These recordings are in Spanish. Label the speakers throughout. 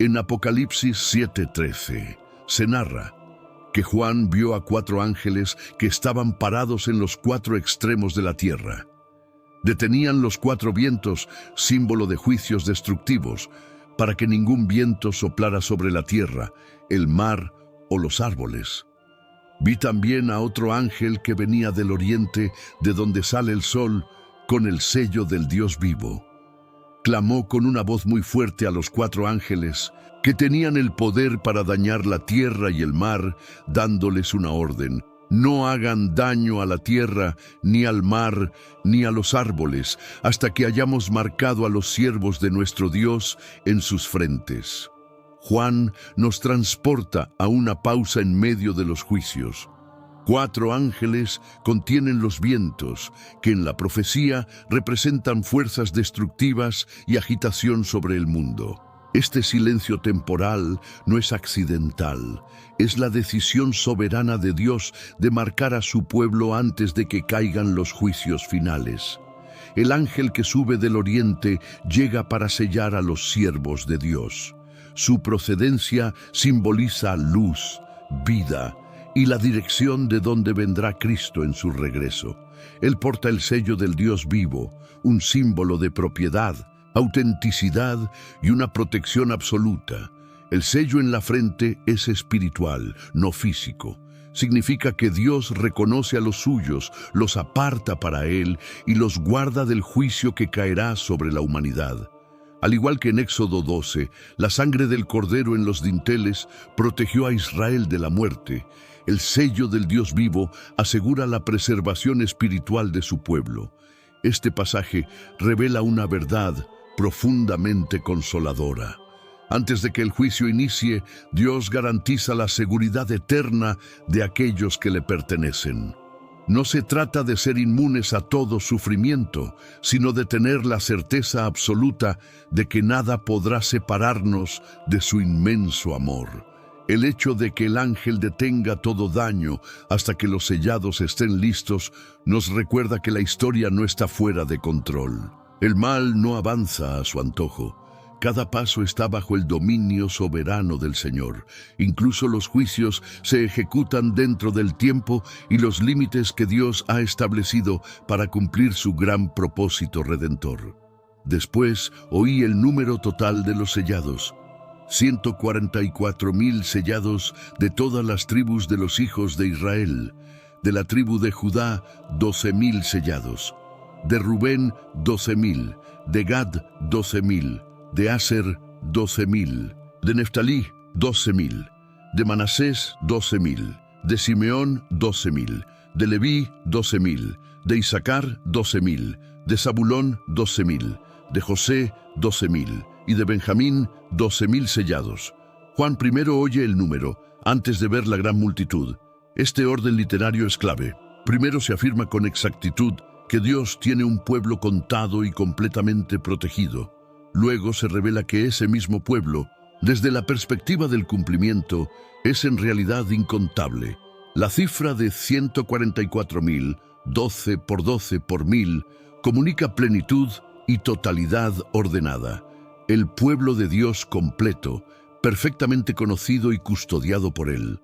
Speaker 1: En Apocalipsis 7:13 se narra que Juan vio a 4 ángeles que estaban parados en los 4 extremos de la tierra. Detenían los 4 vientos, símbolo de juicios destructivos, para que ningún viento soplara sobre la tierra, el mar o los árboles. Vi también a otro ángel que venía del oriente, de donde sale el sol, con el sello del Dios vivo. Clamó con una voz muy fuerte a los 4 ángeles, que tenían el poder para dañar la tierra y el mar, dándoles una orden: no hagan daño a la tierra, ni al mar, ni a los árboles, hasta que hayamos marcado a los siervos de nuestro Dios en sus frentes. Juan nos transporta a una pausa en medio de los juicios. 4 ángeles contienen los vientos, que en la profecía representan fuerzas destructivas y agitación sobre el mundo. Este silencio temporal no es accidental, es la decisión soberana de Dios de marcar a su pueblo antes de que caigan los juicios finales. El ángel que sube del oriente llega para sellar a los siervos de Dios. Su procedencia simboliza luz, vida y la dirección de donde vendrá Cristo en su regreso. Él porta el sello del Dios vivo, un símbolo de propiedad, autenticidad y una protección absoluta. El sello en la frente es espiritual, no físico. Significa que Dios reconoce a los suyos, los aparta para Él y los guarda del juicio que caerá sobre la humanidad. Al igual que en Éxodo 12, la sangre del cordero en los dinteles protegió a Israel de la muerte. El sello del Dios vivo asegura la preservación espiritual de su pueblo. Este pasaje revela una verdad profundamente consoladora. Antes de que el juicio inicie, Dios garantiza la seguridad eterna de aquellos que le pertenecen. No se trata de ser inmunes a todo sufrimiento, sino de tener la certeza absoluta de que nada podrá separarnos de su inmenso amor. El hecho de que el ángel detenga todo daño hasta que los sellados estén listos nos recuerda que la historia no está fuera de control. El mal no avanza a su antojo. Cada paso está bajo el dominio soberano del Señor. Incluso los juicios se ejecutan dentro del tiempo y los límites que Dios ha establecido para cumplir su gran propósito redentor. Después oí el número total de los sellados. 144,000 sellados de todas las tribus de los hijos de Israel. De la tribu de Judá, 12,000 sellados. De Rubén, 12,000. De Gad, 12,000. De Aser, 12,000. De Neftalí, 12,000. De Manasés, 12,000. De Simeón, 12,000. De Leví, 12,000. De Isaacar, 12,000. De Zabulón, 12,000. De José, 12,000. Y de Benjamín, 12,000 sellados. Juan primero oye el número, antes de ver la gran multitud. Este orden literario es clave. Primero se afirma con exactitud que Dios tiene un pueblo contado y completamente protegido. Luego se revela que ese mismo pueblo, desde la perspectiva del cumplimiento, es en realidad incontable. La cifra de 144,000, 12 por 12 por 1000, comunica plenitud y totalidad ordenada. El pueblo de Dios completo, perfectamente conocido y custodiado por Él.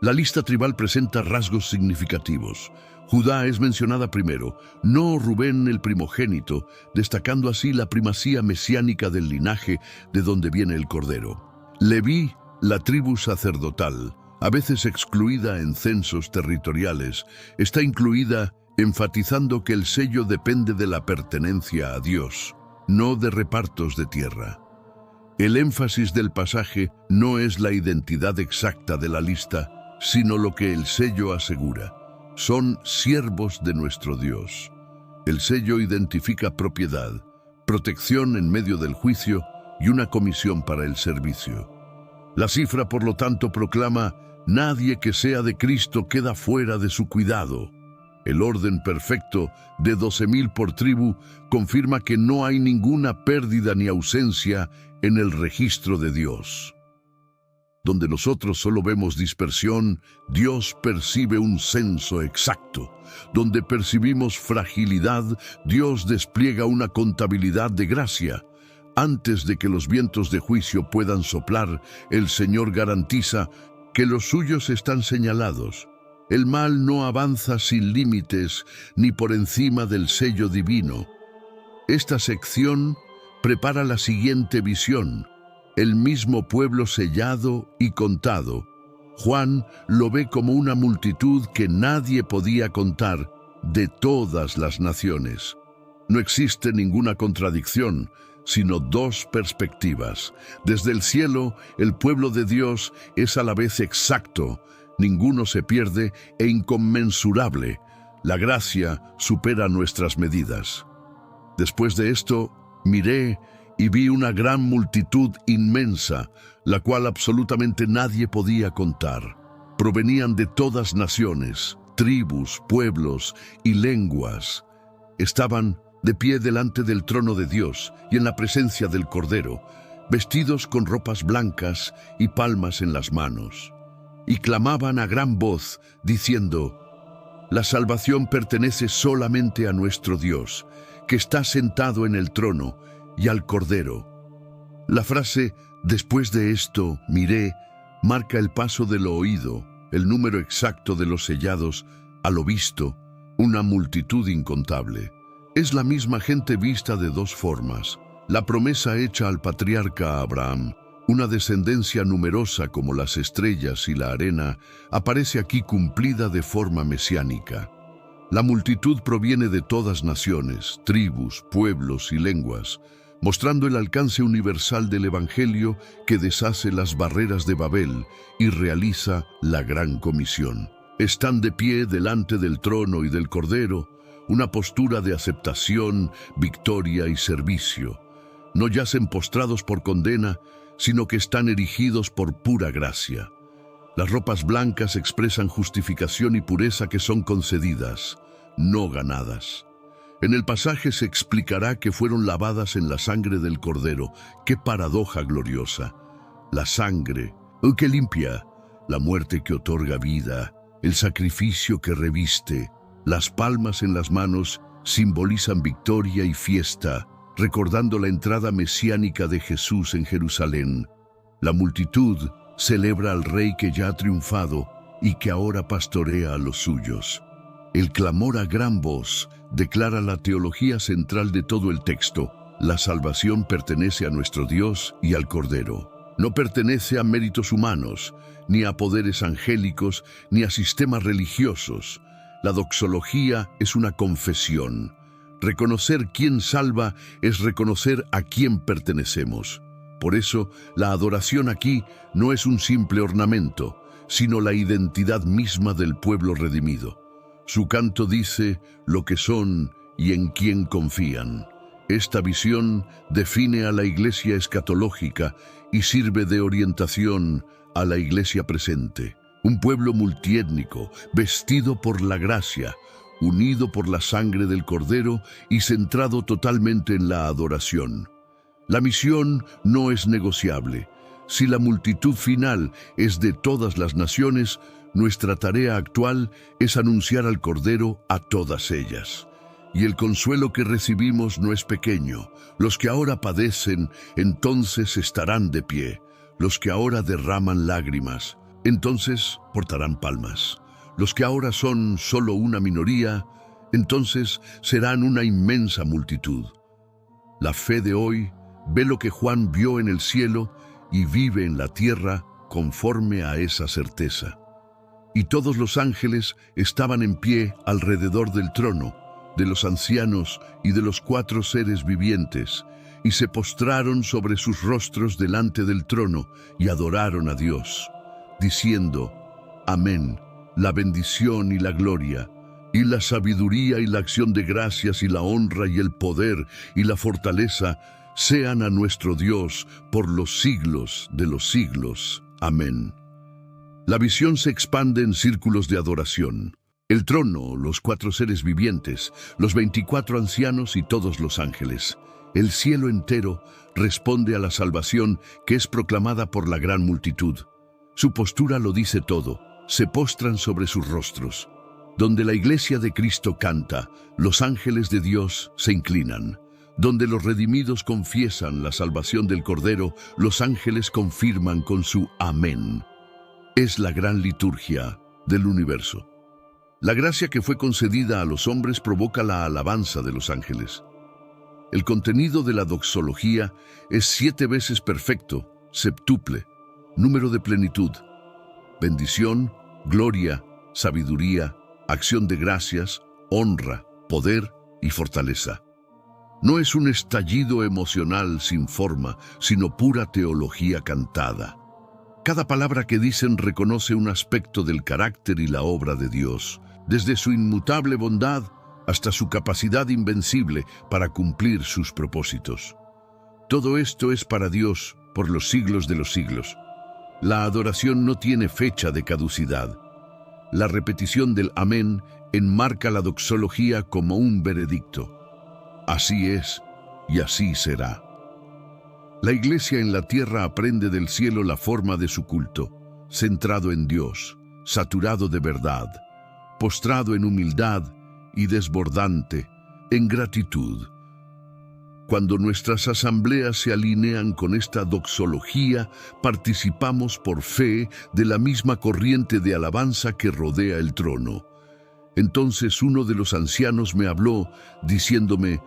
Speaker 1: La lista tribal presenta rasgos significativos. Judá es mencionada primero, no Rubén el primogénito, destacando así la primacía mesiánica del linaje de donde viene el Cordero. Leví, la tribu sacerdotal, a veces excluida en censos territoriales, está incluida enfatizando que el sello depende de la pertenencia a Dios, no de repartos de tierra. El énfasis del pasaje no es la identidad exacta de la lista, sino lo que el sello asegura. Son siervos de nuestro Dios. El sello identifica propiedad, protección en medio del juicio y una comisión para el servicio. La cifra, por lo tanto, proclama: nadie que sea de Cristo queda fuera de su cuidado. El orden perfecto de 12,000 por tribu confirma que no hay ninguna pérdida ni ausencia en el registro de Dios. Donde nosotros solo vemos dispersión, Dios percibe un censo exacto. Donde percibimos fragilidad, Dios despliega una contabilidad de gracia. Antes de que los vientos de juicio puedan soplar, el Señor garantiza que los suyos están señalados. El mal no avanza sin límites ni por encima del sello divino. Esta sección prepara la siguiente visión: el mismo pueblo sellado y contado. Juan lo ve como una multitud que nadie podía contar, de todas las naciones. No existe ninguna contradicción, sino dos perspectivas. Desde el cielo, el pueblo de Dios es a la vez exacto, ninguno se pierde, e inconmensurable. La gracia supera nuestras medidas. Después de esto, miré y vi una gran multitud inmensa, la cual absolutamente nadie podía contar. Provenían de todas naciones, tribus, pueblos y lenguas. Estaban de pie delante del trono de Dios y en la presencia del Cordero, vestidos con ropas blancas y palmas en las manos. Y clamaban a gran voz, diciendo: la salvación pertenece solamente a nuestro Dios, que está sentado en el trono, y al Cordero. La frase «después de esto miré» marca el paso de lo oído, el número exacto de los sellados, a lo visto, una multitud incontable. Es la misma gente vista de dos formas. La promesa hecha al patriarca Abraham, una descendencia numerosa como las estrellas y la arena, aparece aquí cumplida de forma mesiánica. La multitud proviene de todas naciones, tribus, pueblos y lenguas, mostrando el alcance universal del Evangelio que deshace las barreras de Babel y realiza la gran comisión. Están de pie delante del trono y del Cordero, una postura de aceptación, victoria y servicio. No yacen postrados por condena, sino que están erigidos por pura gracia. Las ropas blancas expresan justificación y pureza que son concedidas, no ganadas. En el pasaje se explicará que fueron lavadas en la sangre del Cordero. ¡Qué paradoja gloriosa! La sangre, que limpia, la muerte que otorga vida, el sacrificio que reviste. Las palmas en las manos simbolizan victoria y fiesta, recordando la entrada mesiánica de Jesús en Jerusalén. La multitud celebra al Rey que ya ha triunfado y que ahora pastorea a los suyos. El clamor a gran voz declara la teología central de todo el texto. La salvación pertenece a nuestro Dios y al Cordero. No pertenece a méritos humanos, ni a poderes angélicos, ni a sistemas religiosos. La doxología es una confesión. Reconocer quién salva es reconocer a quién pertenecemos. Por eso, la adoración aquí no es un simple ornamento, sino la identidad misma del pueblo redimido. Su canto dice lo que son y en quién confían. Esta visión define a la iglesia escatológica y sirve de orientación a la iglesia presente. Un pueblo multiétnico, vestido por la gracia, unido por la sangre del Cordero y centrado totalmente en la adoración. La misión no es negociable. Si la multitud final es de todas las naciones, nuestra tarea actual es anunciar al Cordero a todas ellas. Y el consuelo que recibimos no es pequeño. Los que ahora padecen, entonces estarán de pie. Los que ahora derraman lágrimas, entonces portarán palmas. Los que ahora son solo una minoría, entonces serán una inmensa multitud. La fe de hoy ve lo que Juan vio en el cielo y vive en la tierra conforme a esa certeza. Y todos los ángeles estaban en pie alrededor del trono, de los ancianos y de los 4 seres vivientes, y se postraron sobre sus rostros delante del trono y adoraron a Dios, diciendo: Amén, la bendición y la gloria, y la sabiduría y la acción de gracias y la honra y el poder y la fortaleza sean a nuestro Dios por los siglos de los siglos. Amén. La visión se expande en círculos de adoración. El trono, los 4 seres vivientes, los 24 ancianos y todos los ángeles. El cielo entero responde a la salvación que es proclamada por la gran multitud. Su postura lo dice todo. Se postran sobre sus rostros. Donde la iglesia de Cristo canta, los ángeles de Dios se inclinan. Donde los redimidos confiesan la salvación del Cordero, los ángeles confirman con su amén. Es la gran liturgia del universo. La gracia que fue concedida a los hombres provoca la alabanza de los ángeles. El contenido de la doxología es 7 veces perfecto, septuple, número de plenitud, bendición, gloria, sabiduría, acción de gracias, honra, poder y fortaleza. No es un estallido emocional sin forma, sino pura teología cantada. Cada palabra que dicen reconoce un aspecto del carácter y la obra de Dios, desde su inmutable bondad hasta su capacidad invencible para cumplir sus propósitos. Todo esto es para Dios por los siglos de los siglos. La adoración no tiene fecha de caducidad. La repetición del amén enmarca la doxología como un veredicto. Así es y así será. La Iglesia en la tierra aprende del cielo la forma de su culto, centrado en Dios, saturado de verdad, postrado en humildad y desbordante en gratitud. Cuando nuestras asambleas se alinean con esta doxología, participamos por fe de la misma corriente de alabanza que rodea el trono. Entonces uno de los ancianos me habló, diciéndome: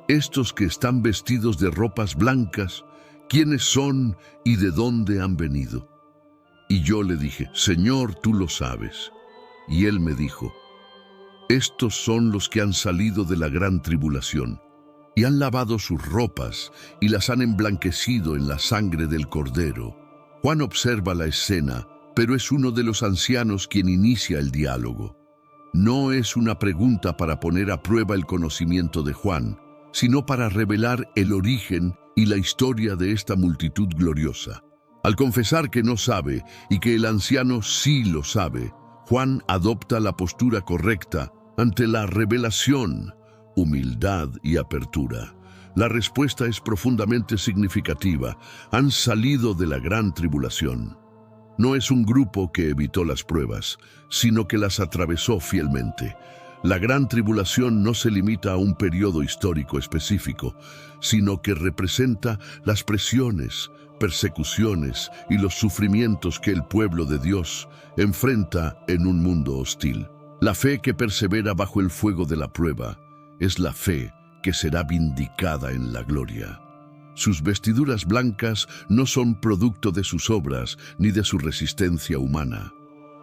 Speaker 1: «Estos que están vestidos de ropas blancas, ¿quiénes son y de dónde han venido?». Y yo le dije: «Señor, tú lo sabes». Y él me dijo: «Estos son los que han salido de la gran tribulación, y han lavado sus ropas y las han emblanquecido en la sangre del Cordero». Juan observa la escena, pero es uno de los ancianos quien inicia el diálogo. No es una pregunta para poner a prueba el conocimiento de Juan, sino para revelar el origen y la historia de esta multitud gloriosa. Al confesar que no sabe y que el anciano sí lo sabe, Juan adopta la postura correcta ante la revelación, humildad y apertura. La respuesta es profundamente significativa. Han salido de la gran tribulación. No es un grupo que evitó las pruebas, sino que las atravesó fielmente. La gran tribulación no se limita a un periodo histórico específico, sino que representa las presiones, persecuciones y los sufrimientos que el pueblo de Dios enfrenta en un mundo hostil. La fe que persevera bajo el fuego de la prueba es la fe que será vindicada en la gloria. Sus vestiduras blancas no son producto de sus obras ni de su resistencia humana.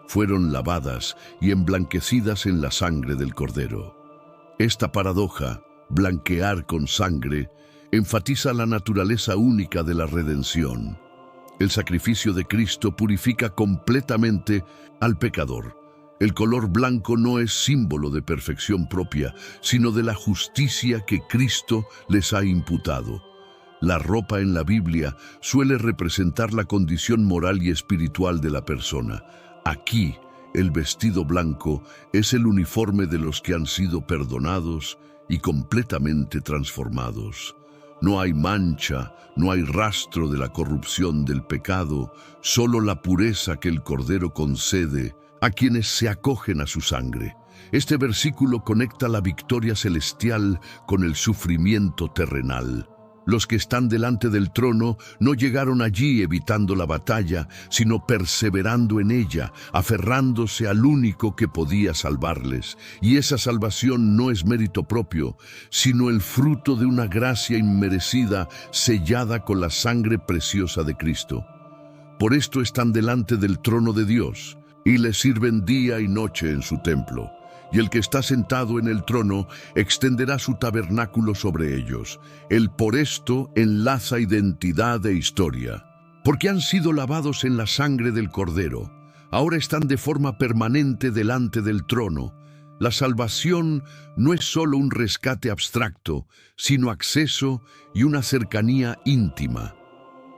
Speaker 1: Fueron lavadas y emblanquecidas en la sangre del Cordero. Esta paradoja, blanquear con sangre, enfatiza la naturaleza única de la redención. El sacrificio de Cristo purifica completamente al pecador. El color blanco no es símbolo de perfección propia, sino de la justicia que Cristo les ha imputado. La ropa en la Biblia suele representar la condición moral y espiritual de la persona. Aquí, el vestido blanco es el uniforme de los que han sido perdonados y completamente transformados. No hay mancha, no hay rastro de la corrupción del pecado, solo la pureza que el Cordero concede a quienes se acogen a su sangre. Este versículo conecta la victoria celestial con el sufrimiento terrenal. Los que están delante del trono no llegaron allí evitando la batalla, sino perseverando en ella, aferrándose al único que podía salvarles. Y esa salvación no es mérito propio, sino el fruto de una gracia inmerecida sellada con la sangre preciosa de Cristo. Por esto están delante del trono de Dios y le sirven día y noche en su templo. Y el que está sentado en el trono extenderá su tabernáculo sobre ellos. El por esto enlaza identidad e historia. Porque han sido lavados en la sangre del Cordero. Ahora están de forma permanente delante del trono. La salvación no es solo un rescate abstracto, sino acceso y una cercanía íntima.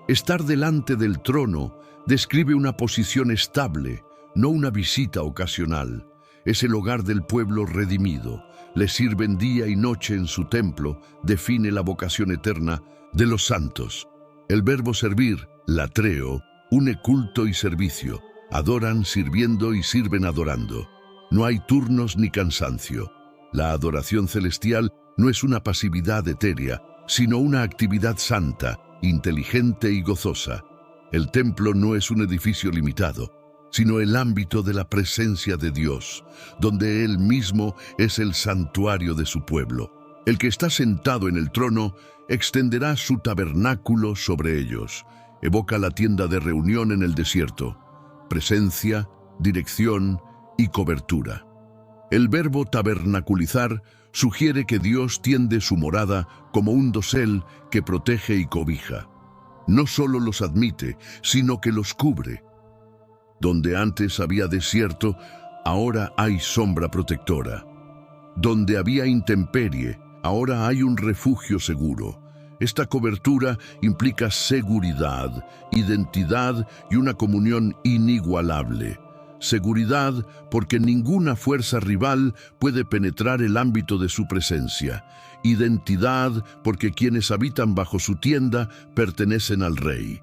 Speaker 1: Estar delante del trono describe una posición estable, no una visita ocasional. Es el hogar del pueblo redimido. Le sirven día y noche en su templo, define la vocación eterna de los santos. El verbo servir, latreo, une culto y servicio. Adoran sirviendo y sirven adorando. No hay turnos ni cansancio. La adoración celestial no es una pasividad etérea, sino una actividad santa, inteligente y gozosa. El templo no es un edificio limitado, sino el ámbito de la presencia de Dios, donde Él mismo es el santuario de su pueblo. El que está sentado en el trono extenderá su tabernáculo sobre ellos. Evoca la tienda de reunión en el desierto. Presencia, dirección y cobertura. El verbo tabernaculizar sugiere que Dios tiende su morada como un dosel que protege y cobija. No solo los admite, sino que los cubre. Donde antes había desierto, ahora hay sombra protectora. Donde había intemperie, ahora hay un refugio seguro. Esta cobertura implica seguridad, identidad y una comunión inigualable. Seguridad porque ninguna fuerza rival puede penetrar el ámbito de su presencia. Identidad porque quienes habitan bajo su tienda pertenecen al Rey.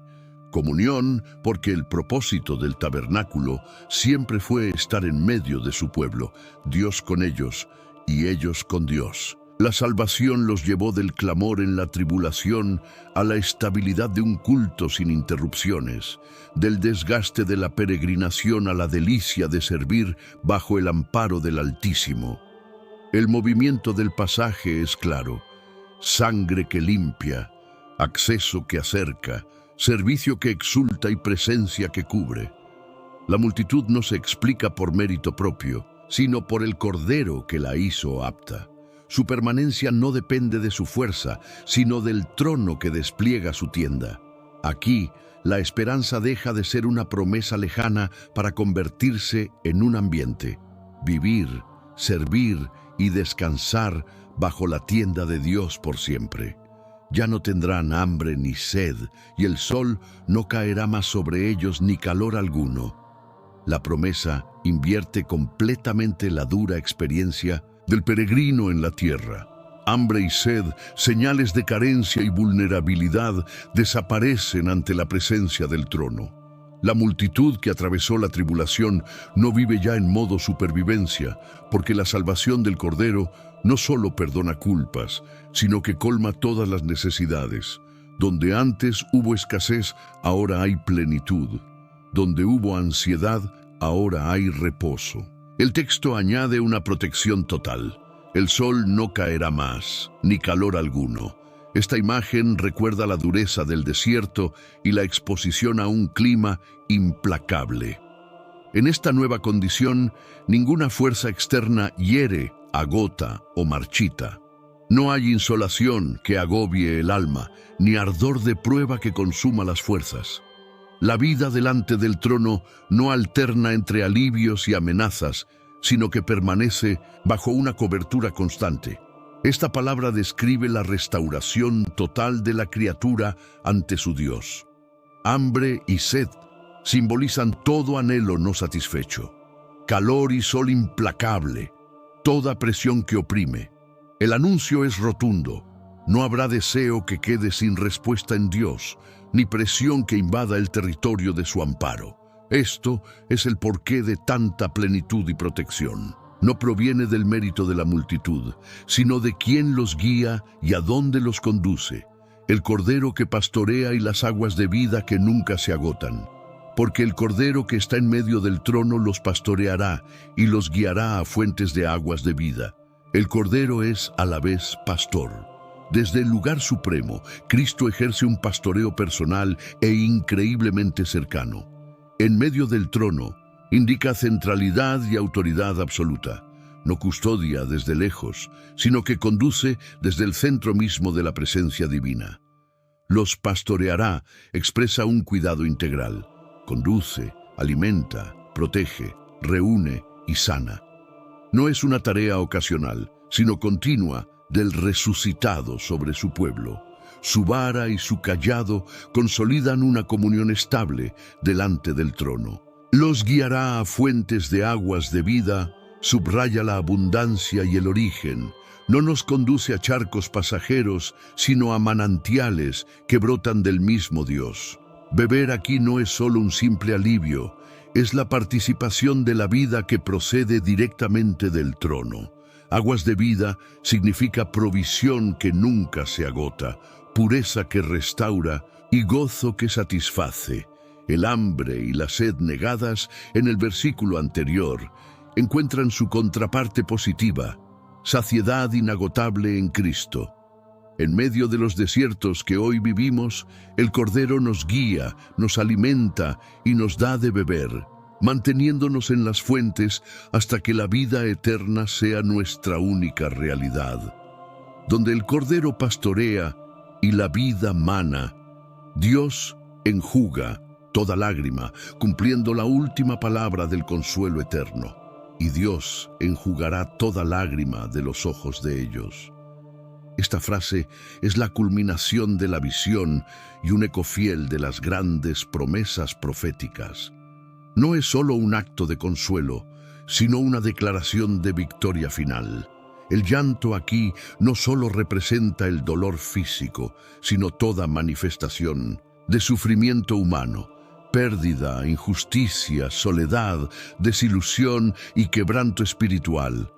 Speaker 1: Comunión porque el propósito del tabernáculo siempre fue estar en medio de su pueblo, Dios con ellos y ellos con Dios. La salvación los llevó del clamor en la tribulación a la estabilidad de un culto sin interrupciones, del desgaste de la peregrinación a la delicia de servir bajo el amparo del Altísimo. El movimiento del pasaje es claro: sangre que limpia, acceso que acerca, servicio que exulta y presencia que cubre. La multitud no se explica por mérito propio, sino por el Cordero que la hizo apta. Su permanencia no depende de su fuerza, sino del trono que despliega su tienda. Aquí, la esperanza deja de ser una promesa lejana para convertirse en un ambiente. Vivir, servir y descansar bajo la tienda de Dios por siempre. Ya no tendrán hambre ni sed, y el sol no caerá más sobre ellos ni calor alguno. La promesa invierte completamente la dura experiencia del peregrino en la tierra. Hambre y sed, señales de carencia y vulnerabilidad, desaparecen ante la presencia del trono. La multitud que atravesó la tribulación no vive ya en modo supervivencia, porque la salvación del Cordero no solo perdona culpas, sino que colma todas las necesidades. Donde antes hubo escasez, ahora hay plenitud. Donde hubo ansiedad, ahora hay reposo. El texto añade una protección total. El sol no caerá más, ni calor alguno. Esta imagen recuerda la dureza del desierto y la exposición a un clima implacable. En esta nueva condición, ninguna fuerza externa hiere, agota o marchita. No hay insolación que agobie el alma, ni ardor de prueba que consuma las fuerzas. La vida delante del trono no alterna entre alivios y amenazas, sino que permanece bajo una cobertura constante. Esta palabra describe la restauración total de la criatura ante su Dios. Hambre y sed simbolizan todo anhelo no satisfecho. Calor y sol implacable, toda presión que oprime. El anuncio es rotundo. No habrá deseo que quede sin respuesta en Dios, ni presión que invada el territorio de su amparo. Esto es el porqué de tanta plenitud y protección. No proviene del mérito de la multitud, sino de quien los guía y a dónde los conduce. El Cordero que pastorea y las aguas de vida que nunca se agotan. Porque el Cordero que está en medio del trono los pastoreará y los guiará a fuentes de aguas de vida. El Cordero es a la vez pastor. Desde el lugar supremo, Cristo ejerce un pastoreo personal e increíblemente cercano. En medio del trono, indica centralidad y autoridad absoluta. No custodia desde lejos, sino que conduce desde el centro mismo de la presencia divina. Los pastoreará expresa un cuidado integral. Conduce, alimenta, protege, reúne y sana. No es una tarea ocasional, sino continua del resucitado sobre su pueblo. Su vara y su cayado consolidan una comunión estable delante del trono. Los guiará a fuentes de aguas de vida, subraya la abundancia y el origen. No nos conduce a charcos pasajeros, sino a manantiales que brotan del mismo Dios. Beber aquí no es solo un simple alivio, es la participación de la vida que procede directamente del trono. Aguas de vida significa provisión que nunca se agota, pureza que restaura y gozo que satisface. El hambre y la sed negadas en el versículo anterior encuentran su contraparte positiva, saciedad inagotable en Cristo. En medio de los desiertos que hoy vivimos, el Cordero nos guía, nos alimenta y nos da de beber, manteniéndonos en las fuentes hasta que la vida eterna sea nuestra única realidad. Donde el Cordero pastorea y la vida mana, Dios enjuga toda lágrima, cumpliendo la última palabra del consuelo eterno. Y Dios enjugará toda lágrima de los ojos de ellos. Esta frase es la culminación de la visión y un eco fiel de las grandes promesas proféticas. No es solo un acto de consuelo, sino una declaración de victoria final. El llanto aquí no solo representa el dolor físico, sino toda manifestación de sufrimiento humano, pérdida, injusticia, soledad, desilusión y quebranto espiritual.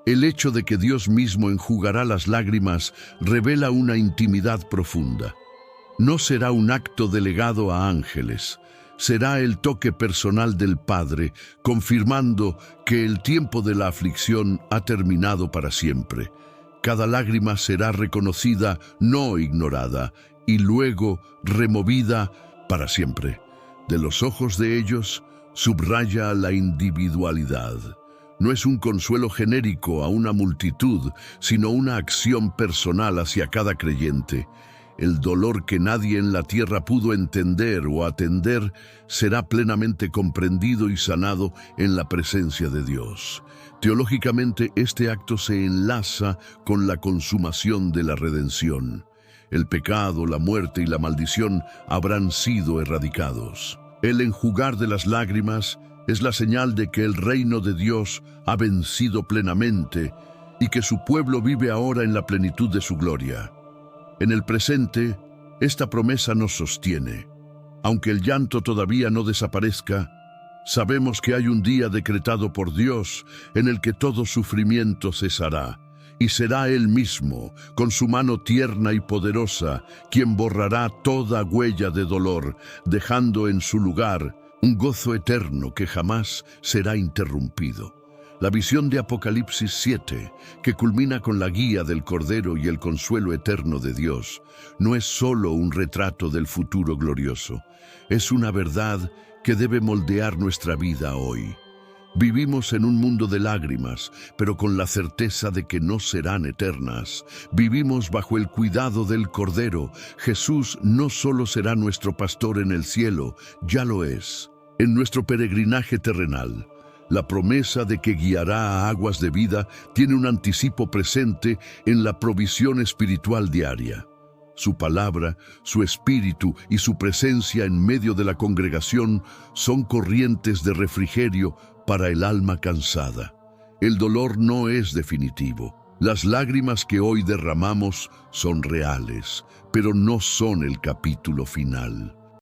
Speaker 1: El hecho de que Dios mismo enjugará las lágrimas revela una intimidad profunda. No será un acto delegado a ángeles, será el toque personal del Padre, confirmando que el tiempo de la aflicción ha terminado para siempre. Cada lágrima será reconocida, no ignorada, y luego removida para siempre. De los ojos de ellos subraya la individualidad. No es un consuelo genérico a una multitud, sino una acción personal hacia cada creyente. El dolor que nadie en la tierra pudo entender o atender será plenamente comprendido y sanado en la presencia de Dios. Teológicamente, este acto se enlaza con la consumación de la redención. El pecado, la muerte y la maldición habrán sido erradicados. El enjugar de las lágrimas es la señal de que el reino de Dios ha vencido plenamente y que su pueblo vive ahora en la plenitud de su gloria. En el presente, esta promesa nos sostiene. Aunque el llanto todavía no desaparezca, sabemos que hay un día decretado por Dios en el que todo sufrimiento cesará, y será Él mismo, con su mano tierna y poderosa, quien borrará toda huella de dolor, dejando en su lugar un gozo eterno que jamás será interrumpido. La visión de Apocalipsis 7, que culmina con la guía del Cordero y el consuelo eterno de Dios, no es solo un retrato del futuro glorioso, es una verdad que debe moldear nuestra vida hoy. Vivimos en un mundo de lágrimas, pero con la certeza de que no serán eternas. Vivimos bajo el cuidado del Cordero. Jesús no solo será nuestro pastor en el cielo, ya lo es. En nuestro peregrinaje terrenal, la promesa de que guiará a aguas de vida tiene un anticipo presente en la provisión espiritual diaria. Su palabra, su espíritu y su presencia en medio de la congregación son corrientes de refrigerio para el alma cansada. El dolor no es definitivo. Las lágrimas que hoy derramamos son reales, pero no son el capítulo final.